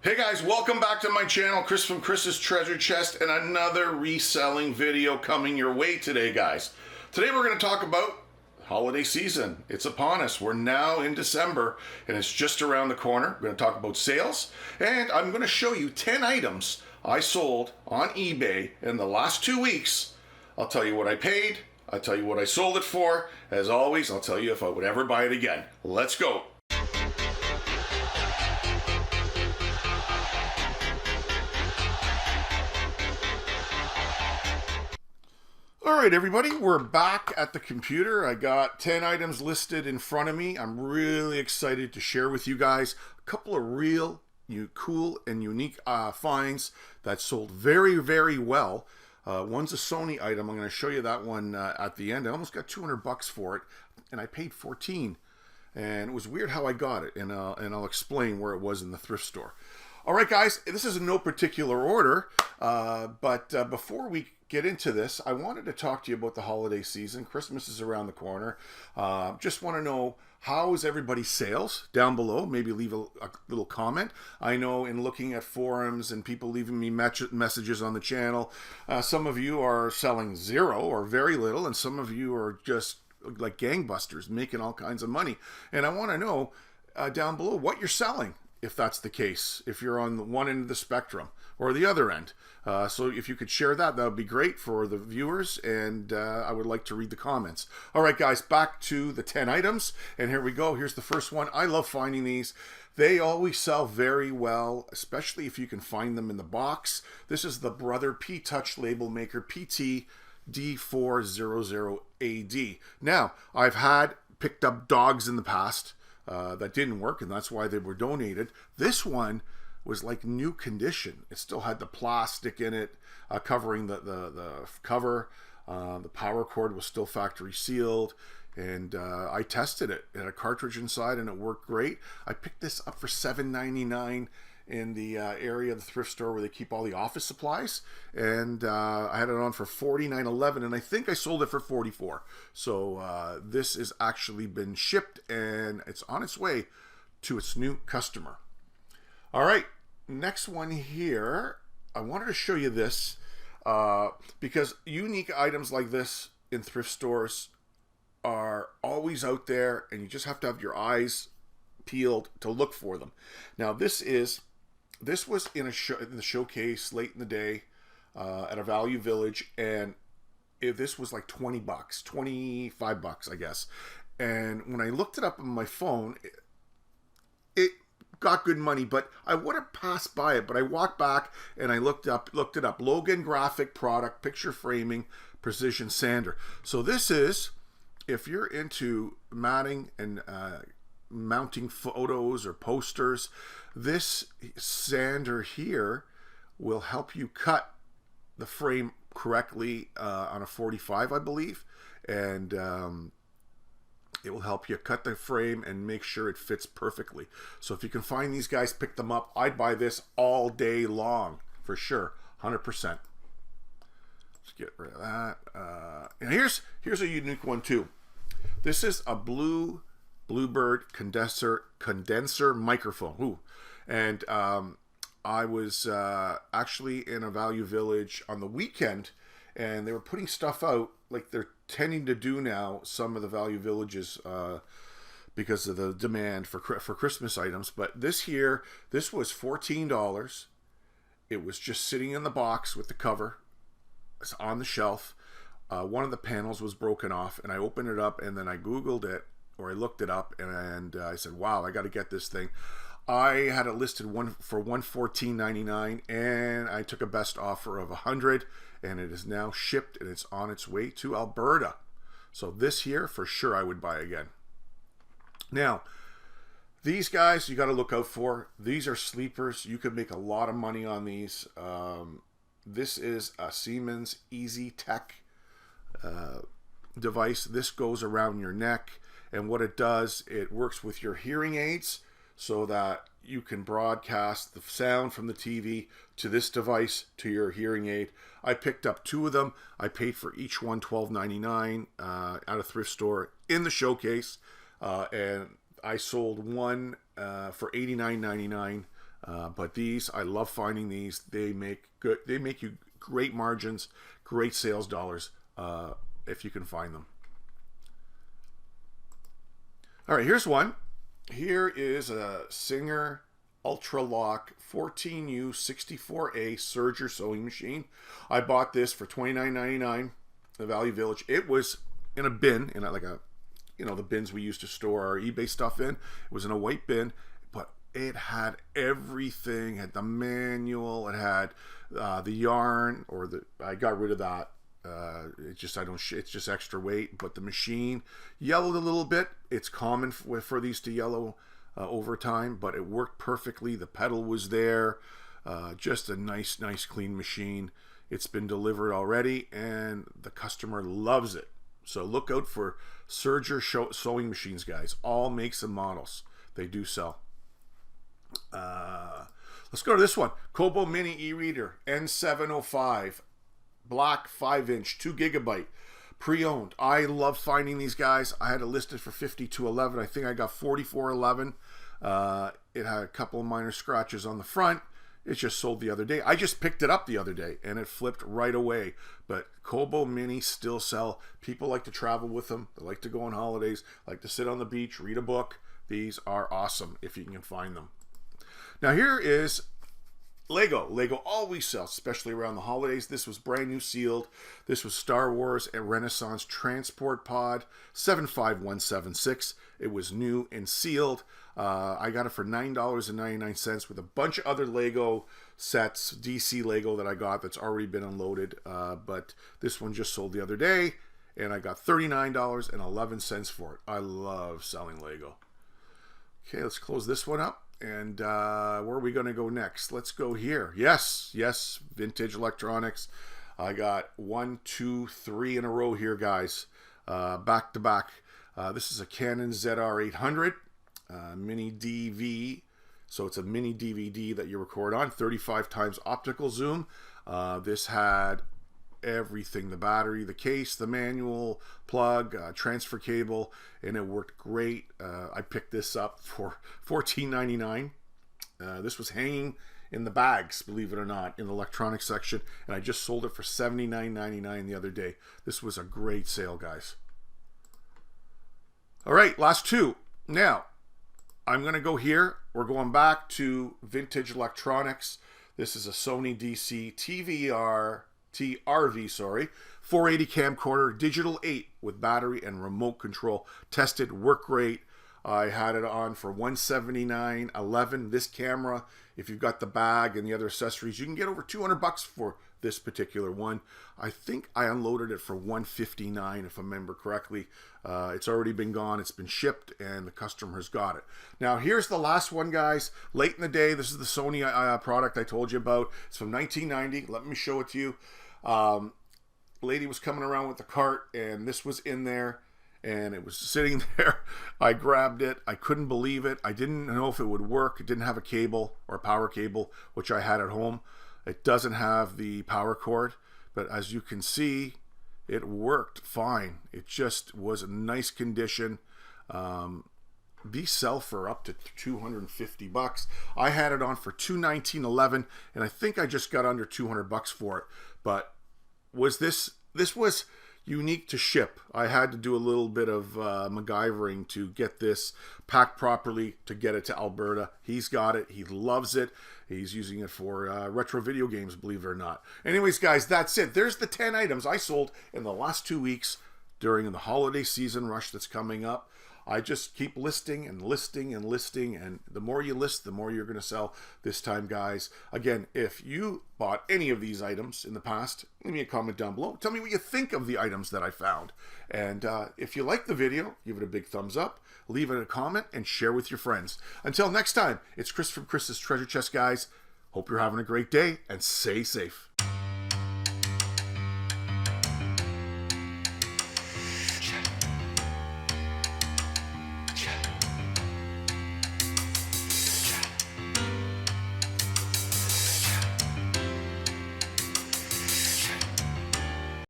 Hey guys, welcome back to my channel, Chris from Chris's Treasure Chest, and another reselling video coming your way today, guys. Today we're going to talk about holiday season. It's upon us. We're now in December, and it's just around the corner. We're going to talk about sales, and I'm going to show you 10 items I sold on eBay in the last 2 weeks. I'll tell you what I paid. I'll tell you what I sold it for. As always, I'll tell you if I would ever buy it again. Let's go. All right, everybody, we're back at the computer. I got 10 items listed in front of me. I'm really excited to share with you guys a couple of real cool and unique finds that sold very, very well. One's a Sony item. I'm going to show you that one at the end. I almost got 200 bucks for it, and I paid 14. And it was weird how I got it, and I'll explain where it was in the thrift store. All right, guys, this is in no particular order, but before we get into this, I wanted to talk to you about the holiday season. Christmas is around the corner. Just want to know, how is everybody's sales down below? Maybe leave a little comment. I know in looking at forums and people leaving me messages on the channel, some of you are selling zero or very little, and some of you are just like gangbusters, making all kinds of money. And I want to know down below what you're selling, if that's the case, if you're on the one end of the spectrum or the other end. So if you could share that, that would be great for the viewers, and I would like to read the comments. All right, guys, back to the 10 items, and here we go. Here's the first one. I love finding these. They always sell very well, especially if you can find them in the box. This is the Brother P-Touch label maker PT D400AD. Now, I've picked up dogs in the past that didn't work, and that's why they were donated. This one was like new condition. It still had the plastic in it covering the cover. The power cord was still factory sealed, and I tested it. It had a cartridge inside and it worked great. I picked this up for $7.99 in the area of the thrift store where they keep all the office supplies, and I had it on for $49.11, and I think I sold it for $44. So this has actually been shipped, and it's on its way to its new customer. All right, next one here. I wanted to show you this because unique items like this in thrift stores are always out there, and you just have to have your eyes peeled to look for them. Now, this was in the showcase late in the day at a Value Village, and this was like 20 bucks, 25 bucks, I guess. And when I looked it up on my phone, it got good money, but I would have passed by it. But I walked back and I looked it up. Logan Graphic Product, picture framing, precision sander. So this is, if you're into matting and mounting photos or posters, this sander here will help you cut the frame correctly on a 45, I believe, and it will help you cut the frame and make sure it fits perfectly. So if you can find these guys, pick them up. I'd buy this all day long for sure, 100%. Let's get rid of that. And here's a unique one too. This is a Bluebird condenser microphone. Ooh. And I was actually in a Value Village on the weekend, and they were putting stuff out like they're tending to do now, some of the Value Villages, because of the demand for Christmas items. But this was $14. It was just sitting in the box with the cover. It's on the shelf. One of the panels was broken off, and I opened it up, and then I Googled it, or I looked it up, and I said, wow, I got to get this thing. I had it listed for $114.99, and I took a best offer of $100, and it is now shipped, and it's on its way to Alberta. So this here, for sure, I would buy again. Now, these guys you got to look out for. These are sleepers. You could make a lot of money on these. This is a Siemens Easy Tech device. This goes around your neck, and what it does, it works with your hearing aids, so that you can broadcast the sound from the TV to this device to your hearing aid. I picked up 2 of them. I paid for each one $12.99 at a thrift store in the showcase, and I sold one for $89.99 But these, I love finding these. They make you great margins, great sales dollars if you can find them. All right, here's one. Here is a Singer Ultra Lock 14U 64A serger sewing machine. I bought this for $29.99 in the Value Village. It was in a bin, in like a, the bins we used to store our eBay stuff in. It was in a white bin, but it had everything. It had the manual. It had the yarn, I got rid of that. It's just extra weight, but the machine yellowed a little bit. It's common for these to yellow over time, but it worked perfectly. The pedal was there. Just a nice clean machine. It's been delivered already and the customer loves it. So look out for serger sewing machines, guys. All makes and models. They do sell. Let's go to this one. Cobo Mini e-reader N705. Black 5-inch 2 GB pre-owned. I love finding these guys. I had it listed for $52.11. I think I got $44.11. It had a couple of minor scratches on the front. It just sold the other day. I just picked it up the other day and it flipped right away. But Cobo Mini still sell. People like to travel with them. They like to go on holidays, like to sit on the beach, read a book. These are awesome if you can find them. Now here is Lego. Lego always sells, especially around the holidays. This was brand new sealed. This was Star Wars and Renaissance Transport Pod 75176. It was new and sealed. I got it for $9.99 with a bunch of other Lego sets, DC Lego that I got that's already been unloaded. But this one just sold the other day and I got $39.11 for it. I love selling Lego. Okay, let's close this one up. And where are we going to go next? Let's go here. Yes, vintage electronics. I got 1, 2, 3 in a row here, guys. Back to back. This is a Canon ZR800 mini DV. So it's a mini DVD that you record on. 35 times optical zoom. This had everything: the battery, the case, the manual, plug, transfer cable, and it worked great. I picked this up for $14.99. This was hanging in the bags, believe it or not, in the electronics section, and I just sold it for $79.99 the other day. This was a great sale, guys. All right, last two. Now I'm gonna go here. We're going back to vintage electronics. This is a Sony DCTVR TRV, 480 camcorder, digital 8 with battery and remote control. Tested, worked great. I had it on for $179.11. This camera, if you've got the bag and the other accessories, you can get over $200 for this particular one. I think I unloaded it for $159, if I remember correctly. It's already been gone. It's been shipped and the customer has got it. Now here's the last one, guys. Late in the day, this is the Sony product I told you about. It's from 1990. Let me show it to you. Lady was coming around with the cart and this was in there and it was sitting there. I grabbed it. I couldn't believe it. I didn't know if it would work. It didn't have a cable or a power cable, which I had at home. It doesn't have the power cord, but as you can see, it worked fine. It just was a nice condition. These sell for up to $250. I had it on for $219.11, and I think I just got under $200 for it. But this was unique to ship. I had to do a little bit of MacGyvering to get this packed properly to get it to Alberta. He's got it. He loves it. He's using it for retro video games, believe it or not. Anyways, guys, that's it. There's the 10 items I sold in the last 2 weeks during the holiday season rush that's coming up. I just keep listing and listing and listing, and the more you list, the more you're going to sell this time, guys. Again, if you bought any of these items in the past, leave me a comment down below. Tell me what you think of the items that I found. And if you like the video, give it a big thumbs up, leave it a comment, and share with your friends. Until next time, it's Chris from Chris's Treasure Chest, guys. Hope you're having a great day, and stay safe.